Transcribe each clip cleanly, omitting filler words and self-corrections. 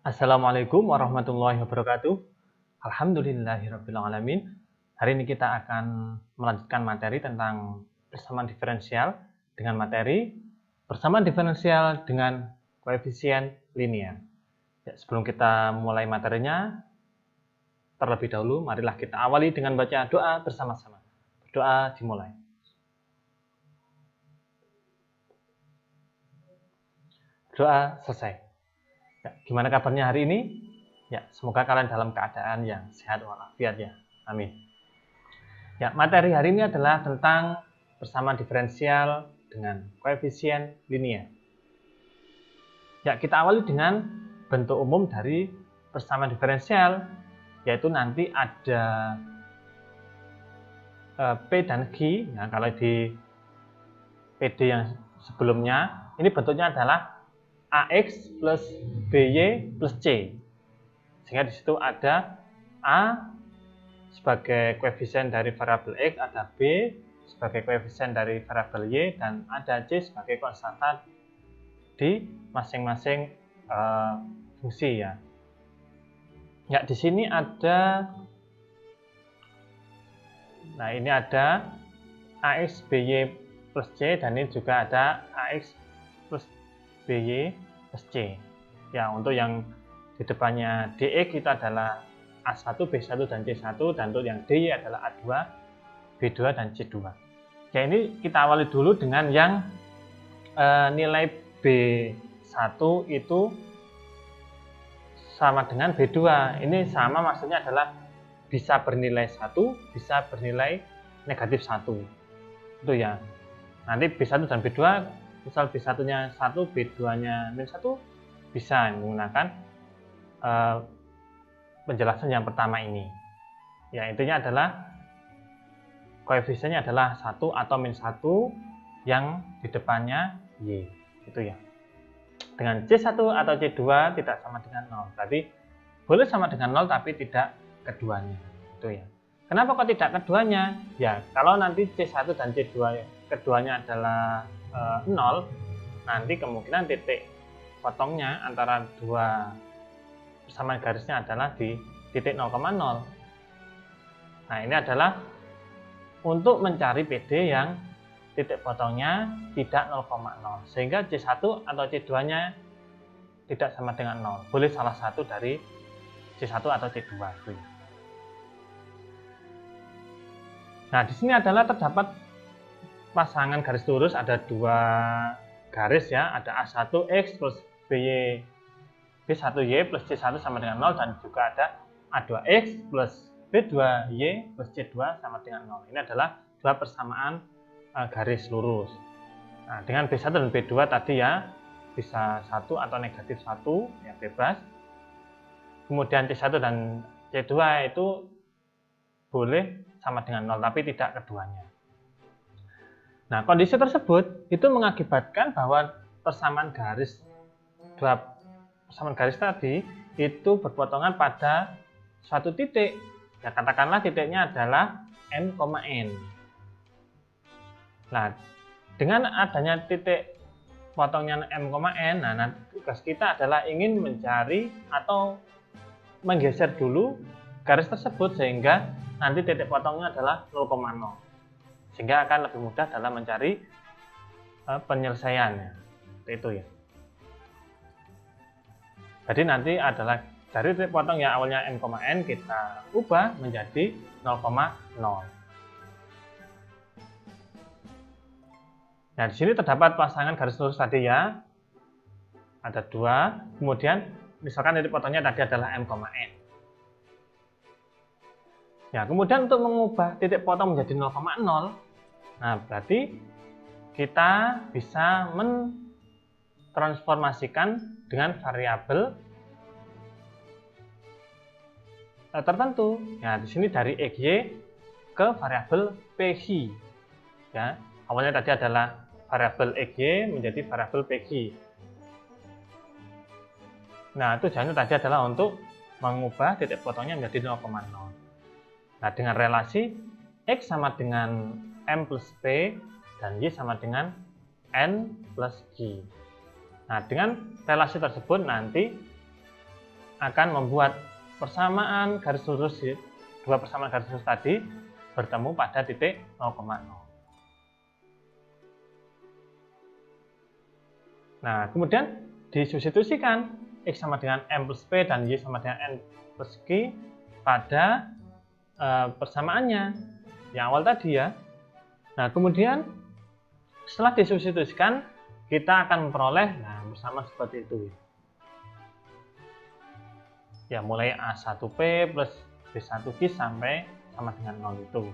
Assalamualaikum warahmatullahi wabarakatuh. Alhamdulillahirrabbilalamin. Hari ini kita akan melanjutkan materi tentang persamaan diferensial dengan materi persamaan diferensial dengan koefisien linear. Ya, sebelum kita mulai materinya, terlebih dahulu marilah kita awali dengan baca doa bersama-sama. Doa dimulai. Doa selesai. Ya, gimana kabarnya hari ini? Ya, semoga kalian dalam keadaan yang sehat walafiat ya. Amin. Ya, materi hari ini adalah tentang persamaan diferensial dengan koefisien linear. Ya, kita awali dengan bentuk umum dari persamaan diferensial, yaitu nanti ada P dan Q. Ya, kalau di PD yang sebelumnya, ini bentuknya adalah AX plus BY plus C. Sehingga di situ ada A sebagai koefisien dari variabel X, ada B sebagai koefisien dari variabel Y, dan ada C sebagai konstanta di masing-masing fungsi ya. Ya, di sini ada, nah ini ada AX BY plus C, dan ini juga ada AX plus BY plus C. Ya, untuk yang di depannya DX itu adalah A1, B1, dan C1, dan untuk yang DY adalah A2, B2, dan C2. Ya, ini kita awali dulu dengan yang nilai B1 itu sama dengan B2. Ini sama maksudnya adalah bisa bernilai 1, bisa bernilai negatif 1. Itu ya. Nanti B1 dan B2, misal B1-nya 1, B2-nya -1, bisa menggunakan penjelasan yang pertama ini. Ya, intinya adalah koefisiennya adalah 1 atau -1 yang di depannya Y. Itu ya. Dengan C1 atau C2 tidak sama dengan 0. Berarti boleh sama dengan 0 tapi tidak keduanya. Itu ya. Kenapa kok tidak keduanya? Ya, kalau nanti C1 dan C2 keduanya adalah 0, nanti kemungkinan titik potongnya antara dua persamaan garisnya adalah di titik 0,0. Nah, ini adalah untuk mencari PD yang titik potongnya tidak 0,0, sehingga C1 atau C2-nya tidak sama dengan 0. Boleh salah satu dari C1 atau C2. Nah, di sini adalah terdapat pasangan garis lurus, ada dua garis ya, ada A1X plus B1Y plus C1 sama dengan 0, dan juga ada A2X plus B2Y plus C2 sama dengan 0. Ini adalah dua persamaan garis lurus. Nah, dengan B1 dan B2 tadi ya, bisa 1 atau negatif 1, ya bebas. Kemudian C1 dan C2 itu boleh sama dengan 0, tapi tidak keduanya. Nah, kondisi tersebut itu mengakibatkan bahwa persamaan garis tadi itu berpotongan pada suatu titik. Ya, katakanlah titiknya adalah M,N. Nah, dengan adanya titik potongnya M,N, nah tugas kita adalah ingin mencari atau menggeser dulu garis tersebut sehingga nanti titik potongnya adalah 0,0. Sehingga akan lebih mudah dalam mencari penyelesaiannya. Itu ya. Jadi nanti adalah dari titik potong yang awalnya M,N kita ubah menjadi 0,0. Nah, di sini terdapat pasangan garis lurus tadi ya. Ada dua. Kemudian misalkan titik potongnya tadi adalah M,N. Ya, kemudian untuk mengubah titik potong menjadi 0,0, nah berarti kita bisa mentransformasikan dengan variabel tertentu. Ya, di sini dari XY ke variabel PX. Ya, awalnya tadi adalah variabel XY menjadi variabel PX. Nah, tujuannya tadi adalah untuk mengubah titik potongnya menjadi 0,0. Nah, dengan relasi X sama dengan M plus P dan Y sama dengan N plus Q. Nah, dengan relasi tersebut nanti akan membuat persamaan garis lurus, dua persamaan garis lurus tadi bertemu pada titik 0,0. Nah, kemudian disubstitusikan X sama dengan M plus P dan Y sama dengan N plus Q pada persamaannya yang awal tadi ya. Nah, kemudian setelah disubstitusikan kita akan memperoleh persamaan seperti itu. Ya, mulai A1P plus B1Q sampai sama dengan 0 itu.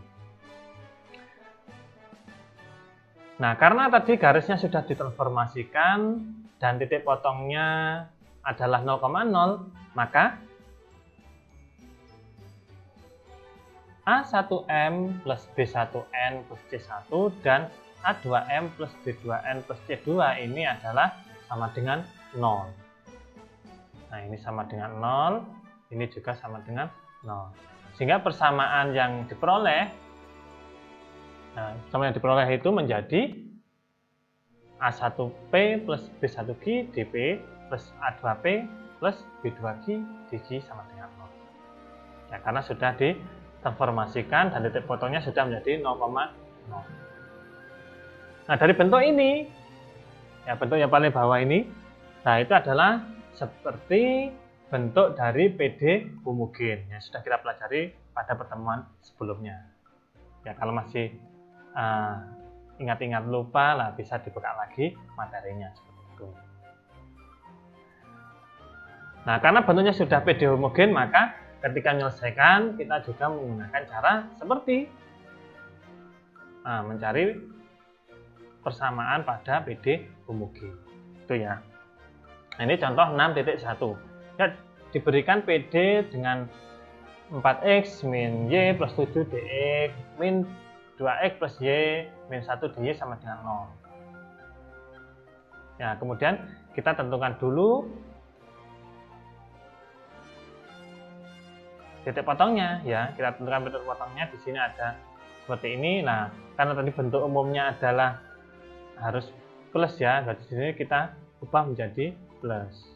Nah, karena tadi garisnya sudah ditransformasikan dan titik potongnya adalah 0,0, maka A1M plus B1N plus C1 dan A2M plus B2N plus C2 ini adalah sama dengan 0. Nah, ini sama dengan 0, ini juga sama dengan 0. Sehingga persamaan yang diperoleh itu menjadi A1P plus B1Q dP plus A2P plus B2Q dQ sama dengan 0. Ya, karena sudah ditransformasikan dan titik potongnya sudah menjadi 0,0. Nah, dari bentuk ini, ya bentuk yang paling bawah ini, nah itu adalah seperti bentuk dari PD homogen yang sudah kita pelajari pada pertemuan sebelumnya. Ya, kalau masih ingat-ingat lupa lah, bisa dibuka lagi materinya seperti itu. Nah, karena bentuknya sudah PD homogen, maka ketika menyelesaikan kita juga menggunakan cara seperti mencari persamaan pada PD homogen. Itu ya. Nah, ini contoh 6.1. Ya, diberikan PD dengan 4x min y plus 7 dx min 2x plus y min 1 dy sama dengan 0. Ya, kemudian kita tentukan dulu titik potongnya ya. Kita tentukan titik potongnya di sini ada seperti ini. Nah, karena tadi bentuk umumnya adalah harus plus ya, berarti di sini kita ubah menjadi plus.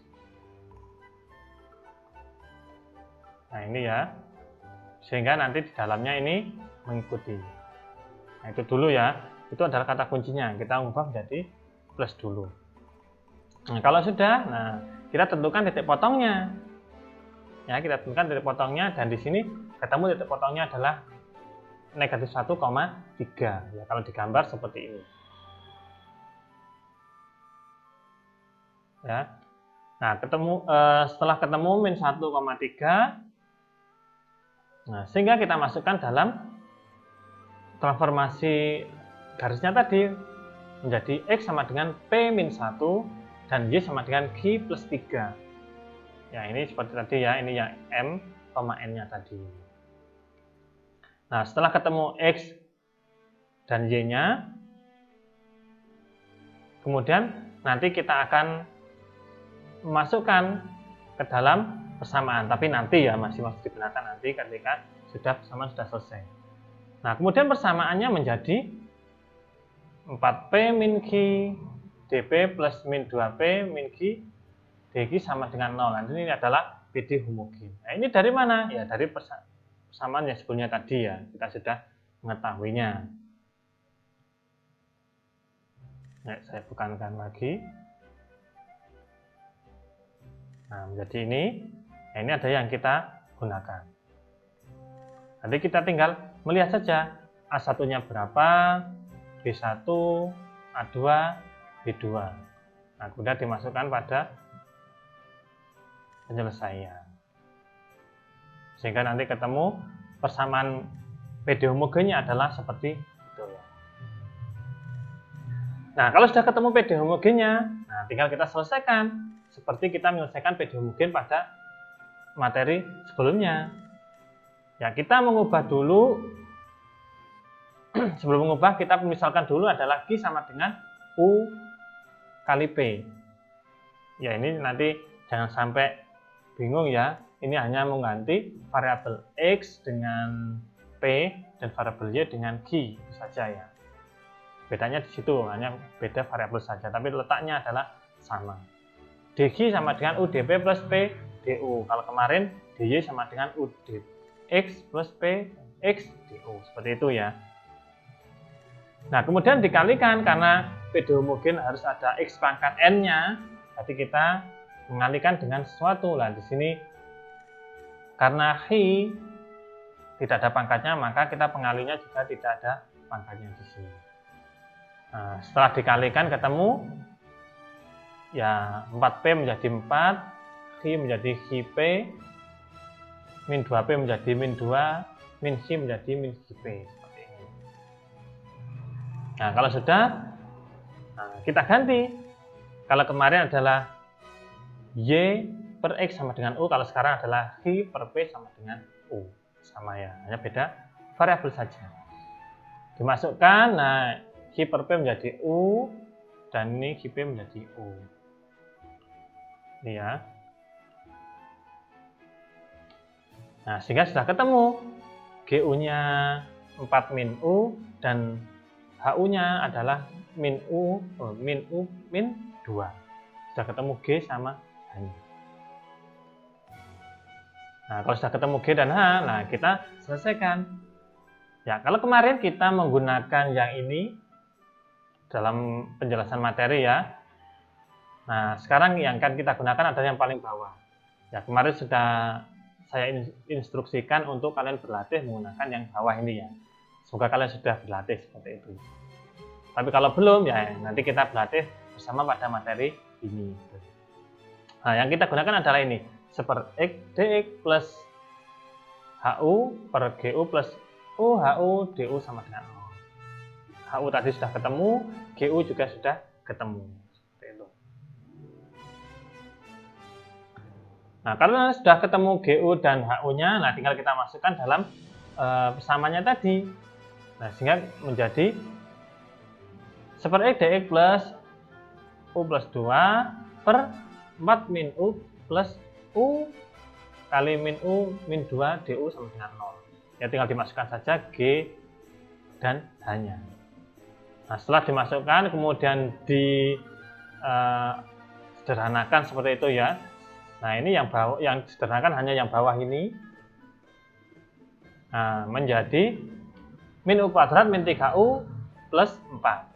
Nah, ini ya. Sehingga nanti di dalamnya ini mengikuti. Nah, itu dulu ya, itu adalah kata kuncinya, kita ubah menjadi plus dulu. Nah, kalau sudah, kita tentukan titik potongnya. Ya, kita tentukan titik potongnya dan di sini ketemu titik potongnya adalah negatif 1,3. Ya, kalau digambar seperti ini. Ya. Nah, setelah ketemu min 1,3, sehingga kita masukkan dalam transformasi garisnya tadi menjadi X sama dengan P min 1 dan Y sama dengan Q plus 3. Ya, ini seperti tadi ya, ini yang M, N-nya tadi. Nah, setelah ketemu X dan Y-nya, kemudian nanti kita akan memasukkan ke dalam persamaan. Tapi nanti ya, masih digunakan nanti ketika persamaan sudah selesai. Nah, kemudian persamaannya menjadi 4P min Q dP plus min 2P min Q dQ sama dengan 0. Nah, ini adalah PD homogen. Nah, ini dari mana? Ya, dari persamaan yang sebelumnya tadi ya. Kita sudah mengetahuinya. Nah, saya bukankan lagi. Nah, menjadi ini. Nah, ini ada yang kita gunakan. Nanti kita tinggal melihat saja A1-nya berapa, B1, A2, B2. Nah, kemudian dimasukkan pada penyelesaian. Sehingga nanti ketemu persamaan PD homogennya adalah seperti itu ya. Nah, kalau sudah ketemu PD homogennya, tinggal kita selesaikan seperti kita menyelesaikan PD homogen pada materi sebelumnya. Ya, kita mengubah dulu. Sebelum mengubah, kita misalkan dulu adalah Q sama dengan U kali P. Ya, ini nanti jangan sampai bingung ya. Ini hanya mengganti variabel X dengan P dan variabel Y dengan Q saja ya. Bedanya di situ, hanya beda variabel saja, tapi letaknya adalah sama. DQ sama dengan UdP plus P DU. Kalau kemarin DY sama dengan U X plus P X DU. Seperti itu ya. Nah, kemudian dikalikan karena PD homogen harus ada X pangkat N-nya. Jadi kita mengalikan dengan sesuatu. Nah, di sini karena Hi tidak ada pangkatnya, maka kita pengalinya juga tidak ada pangkatnya di sini. Nah, setelah dikalikan ketemu ya 4P menjadi 4, Hi menjadi Hi-P, min 2P menjadi min 2, min Hi menjadi min Hi-P. Seperti ini. Nah, kalau sudah, kita ganti. Kalau kemarin adalah Y per X sama dengan U, kalau sekarang adalah Hi per P sama dengan U. Sama ya, hanya beda variabel saja. Dimasukkan, nah Hi per P menjadi U, dan ini Hi P menjadi U. Ini ya. Nah, sehingga sudah ketemu GU-nya 4 min U, dan HU-nya adalah min U, min 2. Sudah ketemu G sama H-nya. Nah, kalau sudah ketemu G dan H, nah kita selesaikan. Ya, kalau kemarin kita menggunakan yang ini dalam penjelasan materi ya. Nah, sekarang yang akan kita gunakan adalah yang paling bawah. Ya, kemarin sudah saya instruksikan untuk kalian berlatih menggunakan yang bawah ini ya. Semoga kalian sudah berlatih seperti itu. Tapi kalau belum ya nanti kita berlatih bersama pada materi ini. Nah, yang kita gunakan adalah ini. Seper X dx plus HU per GU plus U HU DU sama dengan 0. HU tadi sudah ketemu, GU juga sudah ketemu. Seperti itu. Nah, karena sudah ketemu GU dan HU-nya, nah tinggal kita masukkan dalam persamanya tadi. Nah, sehingga menjadi seper X dx plus U plus 2 per 4 min U plus U kali min U min 2 DU sama dengan 0. Ya tinggal dimasukkan saja G dan H-nya. Nah, setelah dimasukkan kemudian sederhanakan seperti itu ya. Nah, ini yang bawah, yang sederhanakan hanya yang bawah ini. Nah, menjadi min U kuadrat min 3U plus 4.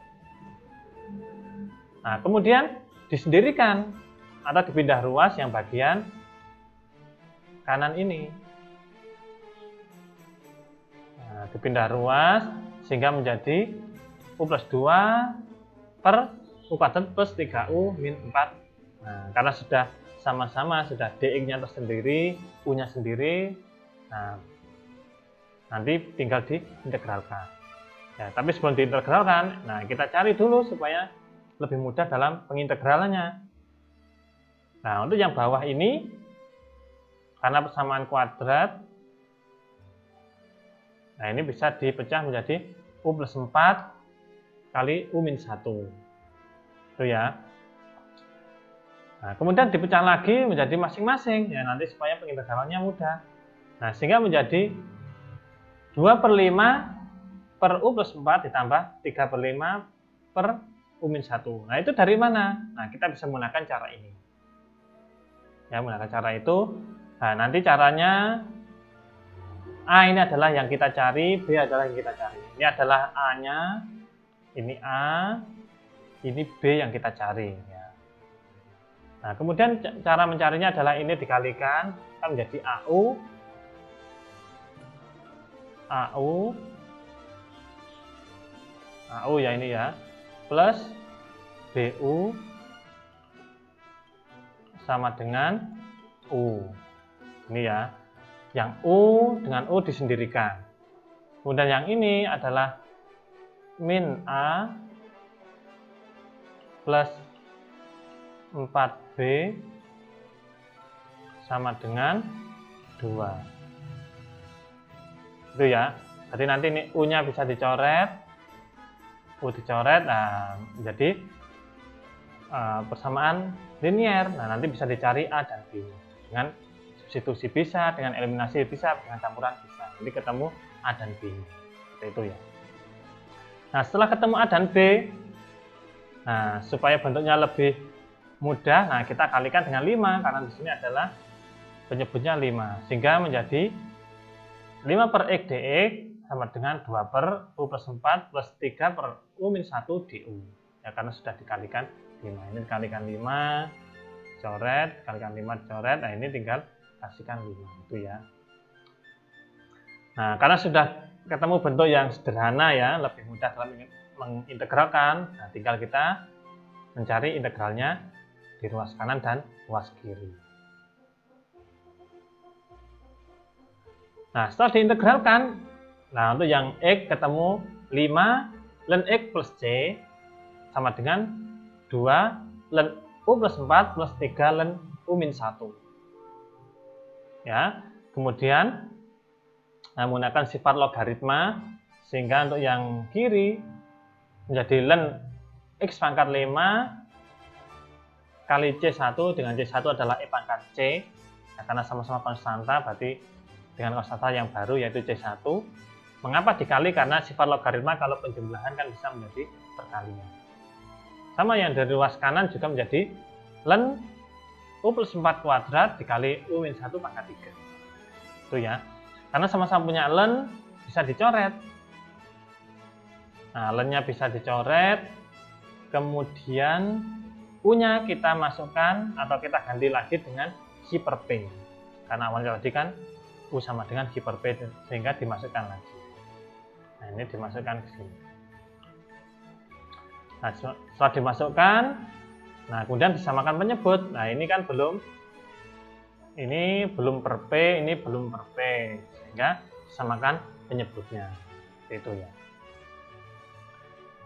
Nah, kemudian disendirikan atau dipindah ruas yang bagian kanan ini. Nah, dipindah ruas sehingga menjadi U plus 2 per U kuadrat plus 3U min 4. Nah, karena sudah sama-sama, sudah dx-nya tersendiri, U-nya sendiri, nah, nanti tinggal diintegralkan. Ya, tapi sebelum diintegralkan, nah kita cari dulu supaya lebih mudah dalam pengintegralannya. Nah, untuk yang bawah ini, karena persamaan kuadrat, nah ini bisa dipecah menjadi U plus 4 kali U min 1. Itu ya. Nah, kemudian dipecah lagi menjadi masing-masing, ya nanti supaya pengintegralannya mudah. Nah, sehingga menjadi 2/5 per U plus 4 ditambah 3/5 per U min 1. Nah, itu dari mana? Nah, kita bisa menggunakan cara ini. Ya, menggunakan cara itu. Nah, nanti caranya A ini adalah yang kita cari, B adalah yang kita cari. Ini adalah A-nya, ini A, ini B yang kita cari. Ya. Nah, kemudian cara mencarinya adalah ini dikalikan, kan menjadi AU, ya ini ya, plus BU sama dengan U. Ini ya. Yang U dengan U disendirikan. Kemudian yang ini adalah min A plus 4B sama dengan 2. Itu ya. Jadi nanti ini U-nya bisa dicoret. U dicoret, nah jadi persamaan linier. Nah, nanti bisa dicari A dan B. Dengan substitusi bisa, dengan eliminasi bisa, dengan campuran bisa. Nanti ketemu A dan B. Seperti itu ya. Nah, setelah ketemu A dan B, nah supaya bentuknya lebih mudah, nah kita kalikan dengan 5 karena di sini adalah penyebutnya 5. Sehingga menjadi 5 per X dx sama dengan 2 per U plus 4 plus 3 per U min 1 du. Ya, karena sudah dikalikan 5. Ini dikalikan 5, coret, kalikan 5 coret. Nah, ini tinggal kasihkan 5 itu ya. Nah, karena sudah ketemu bentuk yang sederhana ya, lebih mudah dalam mengintegralkan. Nah, tinggal kita mencari integralnya di ruas kanan dan ruas kiri. Nah, setelah diintegralkan, nah untuk yang X ketemu 5 ln X plus C sama dengan 2 ln U plus 4 plus 3 ln U min 1. Ya, kemudian menggunakan sifat logaritma, sehingga untuk yang kiri menjadi ln X pangkat 5 kali C1 dengan C1 adalah E pangkat C. Nah, karena sama-sama konstanta, berarti dengan konstanta yang baru yaitu C1. Mengapa dikali? Karena sifat logaritma kalau penjumlahan kan bisa menjadi perkalian. Sama yang dari ruas kanan juga menjadi ln U plus 4 kuadrat dikali U min 1 pangkat 3. Itu ya. Karena sama-sama punya ln, bisa dicoret. Nah, ln-nya bisa dicoret. Kemudian U-nya kita masukkan atau kita ganti lagi dengan Si per P. Karena awalnya tadi kan U sama dengan Si per P, sehingga dimasukkan lagi. Nah, ini dimasukkan ke sini. Nah, setelah dimasukkan, nah kemudian disamakan penyebut. Nah, ini kan belum per P, ini belum per P, sehingga disamakan penyebutnya. Itu ya.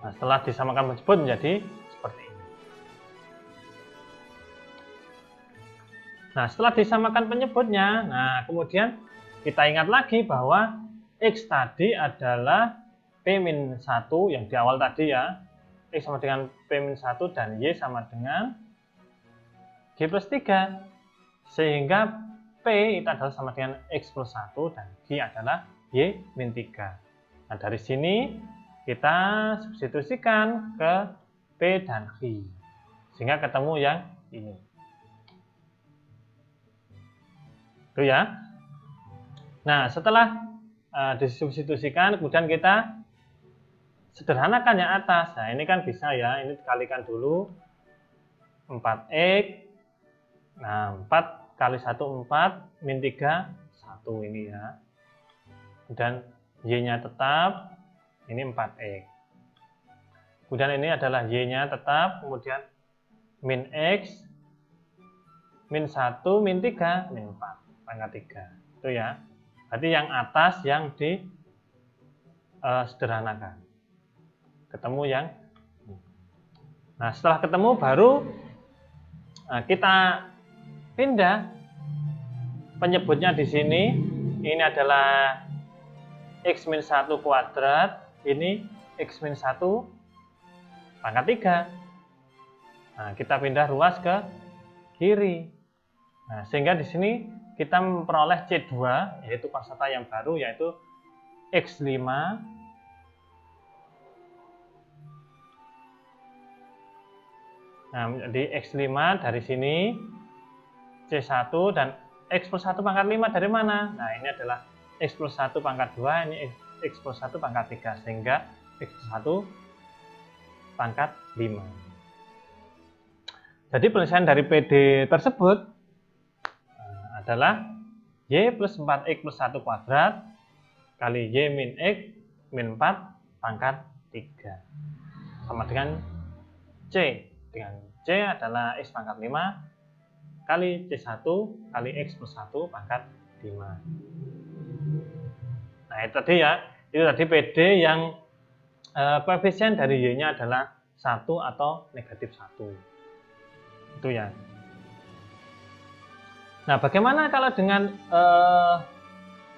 Nah, setelah disamakan penyebut menjadi seperti ini. Nah, setelah disamakan penyebutnya, nah kemudian kita ingat lagi bahwa X tadi adalah P-1 yang di awal tadi ya. X sama dengan P-1 dan Y sama dengan G plus 3. Sehingga P itu adalah sama dengan X plus 1 dan G adalah Y min 3. Nah, dari sini kita substitusikan ke P dan G. Sehingga ketemu yang ini. Itu ya. Nah, setelah disubstitusikan, kemudian kita sederhanakan yang atas. Nah, ini kan bisa ya, ini dikalikan dulu 4x. Nah, 4 kali 1 4 min 3 1 ini ya. Dan Y-nya tetap, ini 4x. Kemudian ini adalah Y-nya tetap, kemudian min X min 1 min 3 min 4 pangkat 3. Itu ya. Berarti yang atas yang di sederhanakan. Ketemu yang ini. Nah, setelah ketemu baru kita pindah penyebutnya di sini. Ini adalah X min 1 kuadrat, ini X min 1 pangkat 3. Nah, kita pindah ruas ke kiri. Nah, sehingga di sini kita memperoleh C2, yaitu konstanta yang baru, yaitu X5 nah, jadi X5 dari sini C1 dan X plus 1 pangkat 5 dari mana? Nah, ini adalah X plus 1 pangkat 2, ini X plus 1 pangkat 3, sehingga X plus 1 pangkat 5. Jadi penyelesaian dari PD tersebut adalah Y plus 4X plus 1 kuadrat kali Y min X min 4 pangkat 3 sama dengan C. Dengan C adalah X pangkat 5 kali C1 kali X plus 1 pangkat 5. Nah, itu tadi ya. Itu tadi PD yang koefisien dari Y-nya adalah 1 atau negatif 1. Itu ya. Nah, bagaimana kalau dengan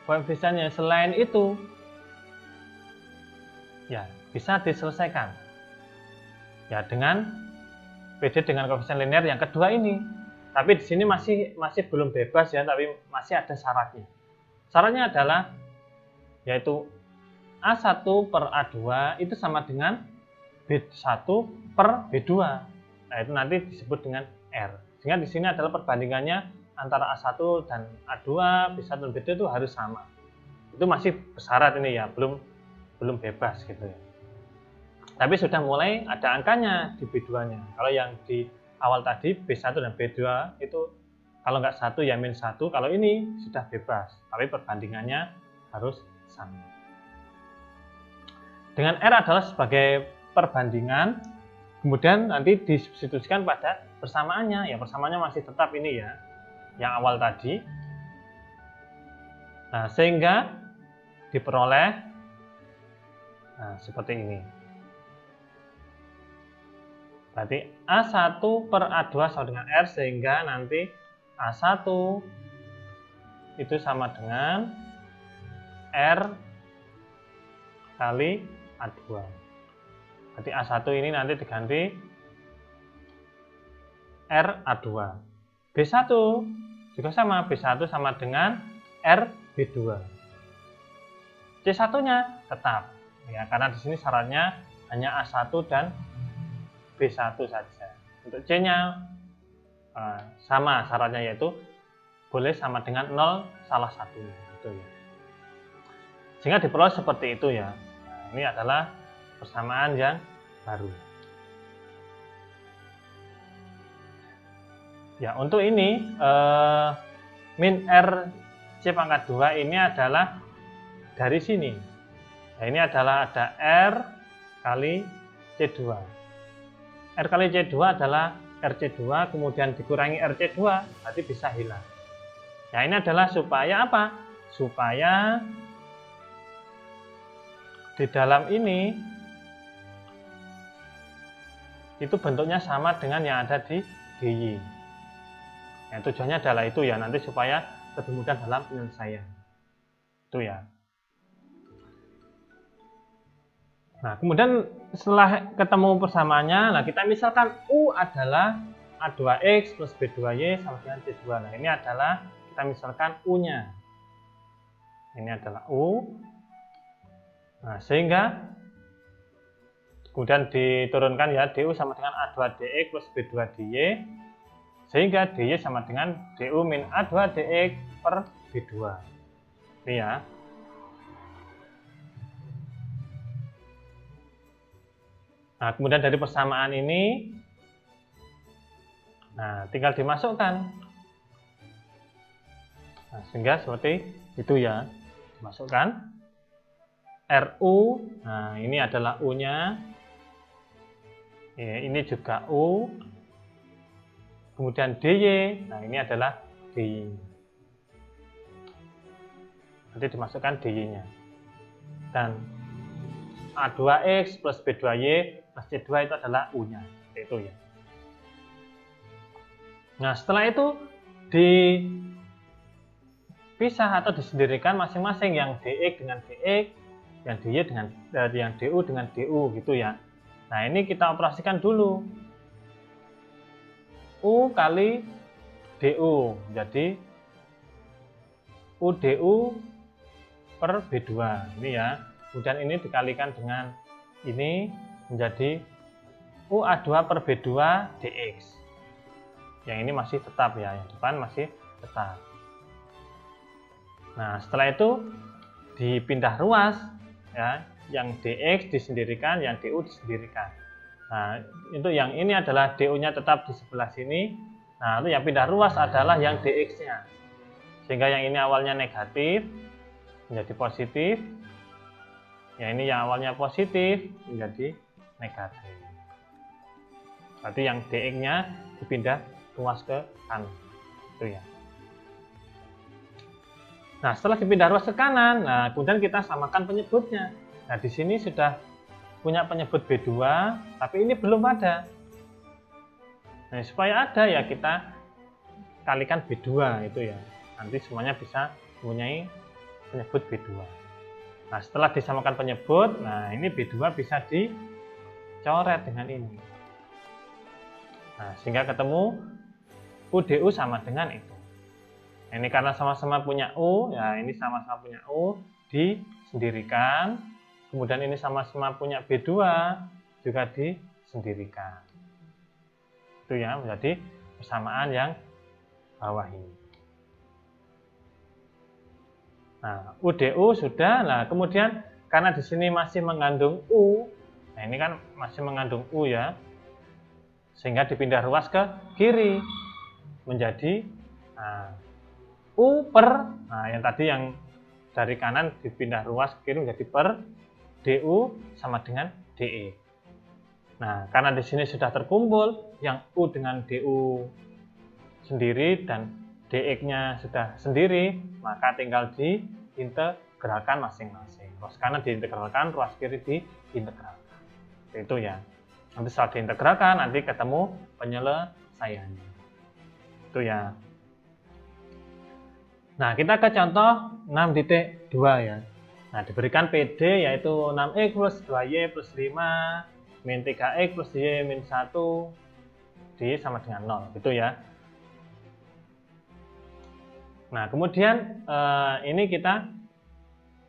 koefisiennya selain itu? Ya, bisa diselesaikan. Ya, dengan PD dengan koefisien linear yang kedua ini. Tapi di sini masih belum bebas ya, tapi masih ada syaratnya. Syaratnya adalah yaitu A1 per A2 itu sama dengan B1 per B2. Nah, itu nanti disebut dengan R. Sehingga di sini adalah perbandingannya antara A1 dan A2, B1 dan B2 itu harus sama. Itu masih bersyarat ini ya, belum bebas gitu ya. Tapi sudah mulai ada angkanya di B2-nya. Kalau yang di awal tadi B1 dan B2 itu kalau nggak 1 ya min 1, kalau ini sudah bebas, tapi perbandingannya harus sama. Dengan R adalah sebagai perbandingan, kemudian nanti disubstitusikan pada persamaannya. Ya persamaannya masih tetap ini ya, yang awal tadi. Nah, sehingga diperoleh seperti ini. Berarti A1 per A2 sama dengan R, sehingga nanti A1 itu sama dengan R kali A2. Berarti A1 ini nanti diganti R A2. B1 juga sama, B1 sama dengan R B2. C1-nya tetap ya, karena di sini syaratnya hanya A1 dan B1 saja. Untuk C-nya sama syaratnya, yaitu boleh sama dengan 0 salah satunya gitu ya. Sehingga diperoleh seperti itu ya. Nah, ini adalah persamaan yang baru. Ya, untuk ini min R C pangkat 2 ini adalah dari sini. Nah, ini adalah ada R kali C2. R kali C2 adalah RC2, kemudian dikurangi RC2, berarti bisa hilang. Nah, ini adalah supaya apa? Supaya di dalam ini itu bentuknya sama dengan yang ada di DY. Nah, tujuannya adalah itu ya, nanti supaya lebih mudah dalam penyelesaian. Itu ya. Nah, kemudian setelah ketemu persamaannya, nah kita misalkan U adalah A2X plus B2Y sama dengan C2. Nah, ini adalah kita misalkan U-nya. Ini adalah U. Nah, sehingga kemudian diturunkan ya, DU sama dengan A2DX plus B2DY. Sehingga DY sama dengan DU min A2DX per B2. Ini ya. Nah, kemudian dari persamaan ini, nah tinggal dimasukkan. Nah, sehingga seperti itu ya, dimasukkan. RU, nah ini adalah U-nya. Ya, ini juga U. Kemudian DY, nah ini adalah DY. Nanti dimasukkan DY-nya. Dan A2X plus B2Y plus C2 itu adalah U-nya. Itu ya. Nah, setelah itu dipisah atau disendirikan masing-masing, yang DX dengan DX, yang DY dengan yang DU dengan DU gitu ya. Nah, ini kita operasikan dulu. U kali DU, jadi UDU per B2 ini ya. Kemudian ini dikalikan dengan ini menjadi UA2 per B2 DX. Yang ini masih tetap ya, yang depan masih tetap. Nah, setelah itu dipindah ruas ya, yang DX disendirikan, yang DU disendirikan. Nah, untuk yang ini adalah DU-nya tetap di sebelah sini. Nah, itu yang pindah ruas adalah yang DX-nya. Sehingga yang ini awalnya negatif menjadi positif. Ya, ini yang awalnya positif menjadi negatif. Berarti yang DX-nya dipindah ruas ke kanan. Itu ya. Nah, setelah dipindah ruas ke kanan, nah kemudian kita samakan penyebutnya. Nah, di sini sudah punya penyebut B2, tapi ini belum ada. Nah, supaya ada ya kita kalikan B2 itu ya. Nanti semuanya bisa mempunyai penyebut B2. Nah, setelah disamakan penyebut, nah ini B2 bisa dicoret dengan ini. Nah, sehingga ketemu UDU sama dengan itu. Nah, ini karena sama-sama punya U, ya ini sama-sama punya U, disendirikan. Kemudian ini sama-sama punya B2, juga disendirikan. Itu ya, menjadi persamaan yang bawah ini. Nah, UDU sudah. Nah, kemudian karena di sini masih mengandung U, nah ini kan masih mengandung U ya, sehingga dipindah ruas ke kiri menjadi U per, yang tadi yang dari kanan dipindah ruas ke kiri menjadi per DU sama dengan DE. Nah, karena di sini sudah terkumpul yang U dengan DU sendiri dan DX-nya sudah sendiri, maka tinggal diintegralkan masing-masing. Ruas kanan diintegralkan, ruas kiri diintegralkan. Itu ya. Nanti setelah diintegralkan, nanti ketemu penyelesaiannya. Itu ya. Nah, kita ke contoh 6.2 ya. Nah, diberikan PD yaitu 6X plus 2Y plus 5 min 3X plus Y min 1 D sama dengan 0. Gitu ya. Nah, kemudian ini kita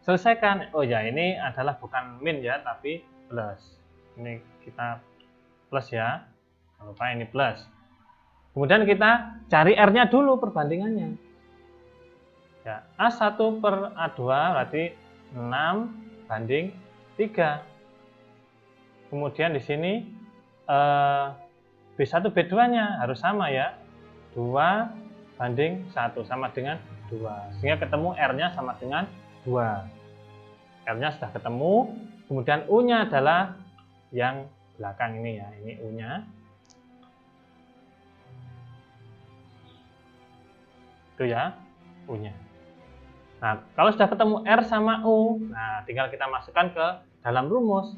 selesaikan. Oh ya, ini adalah bukan min ya, tapi plus. Ini kita plus ya. Jangan lupa ini plus. Kemudian kita cari R-nya dulu perbandingannya. Ya, A1 per A2 berarti 6 banding 3. Kemudian di sini B1 B2-nya harus sama ya. 2 banding 1 sama dengan 2, sehingga ketemu R-nya sama dengan 2. R-nya sudah ketemu, kemudian U-nya adalah yang belakang ini ya, ini U-nya. Itu ya, U-nya. Nah, kalau sudah ketemu R sama U, nah tinggal kita masukkan ke dalam rumus.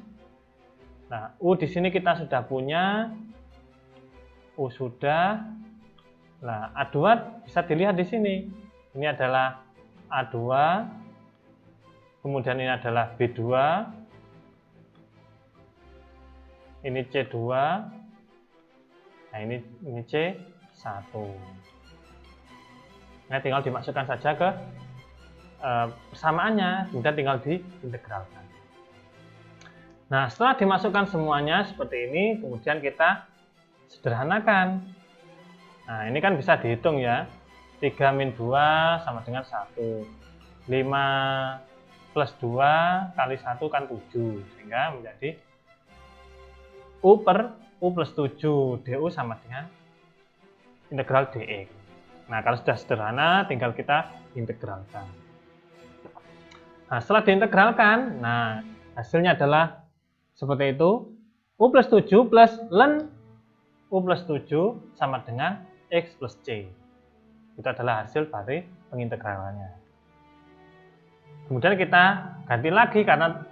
Nah, U di sini kita sudah punya, U sudah. Nah, A2 bisa dilihat di sini. Ini adalah A2, kemudian ini adalah B2, ini C2, nah ini C1. Nah, tinggal dimasukkan saja ke persamaannya, kemudian tinggal diintegralkan. Nah, setelah dimasukkan semuanya seperti ini, kemudian kita sederhanakan. Nah, ini kan bisa dihitung ya. 3 min 2 sama dengan 1. 5 plus 2 kali 1 kan 7. Sehingga menjadi U per U plus 7. DU sama dengan integral DX. Nah, kalau sudah sederhana, tinggal kita integralkan. Nah, setelah diintegralkan, nah hasilnya adalah seperti itu. U plus 7 plus ln U plus 7 sama dengan X plus C. Itu adalah hasil dari pengintegralannya. Kemudian kita ganti lagi karena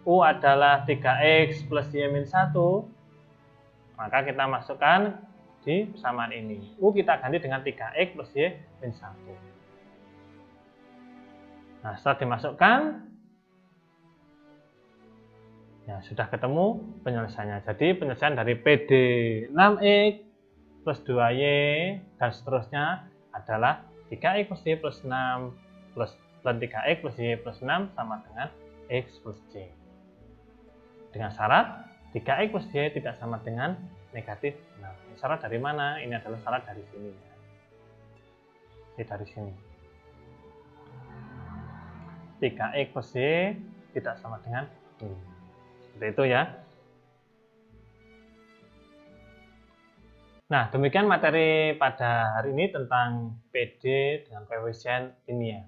U adalah 3X plus Y min 1. Maka kita masukkan di persamaan ini. U kita ganti dengan 3X plus Y min 1. Nah, setelah dimasukkan, ya sudah ketemu penyelesaiannya. Jadi penyelesaian dari PD 6X plus 2Y dan seterusnya adalah 3X plus Y plus 6 plus dan 3X plus Y plus 6 sama dengan X plus C. Dengan syarat 3X plus Y tidak sama dengan negatif 6. Ini syarat dari mana? Ini adalah syarat dari sini. Ini dari sini. 3X plus Y tidak sama dengan ini. Seperti itu ya. Nah, demikian materi pada hari ini tentang PD dengan koefisien linear.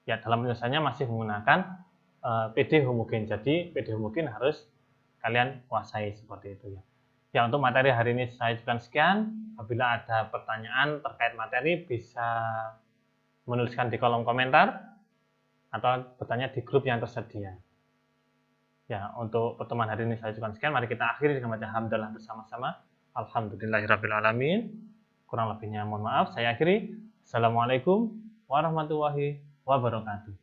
Ya, dalam penyelesaiannya masih menggunakan PD homogen. Jadi, PD homogen harus kalian kuasai seperti itu ya. Ya, untuk materi hari ini saya cukupkan sekian. Apabila ada pertanyaan terkait materi, bisa menuliskan di kolom komentar atau bertanya di grup yang tersedia. Ya, untuk pertemuan hari ini saya cukupkan sekian. Mari kita akhiri dengan baca hamdalah bersama-sama. Alhamdulillahirrabbilalamin. Kurang lebihnya mohon maaf. Saya akhiri. Assalamualaikum warahmatullahi wabarakatuh.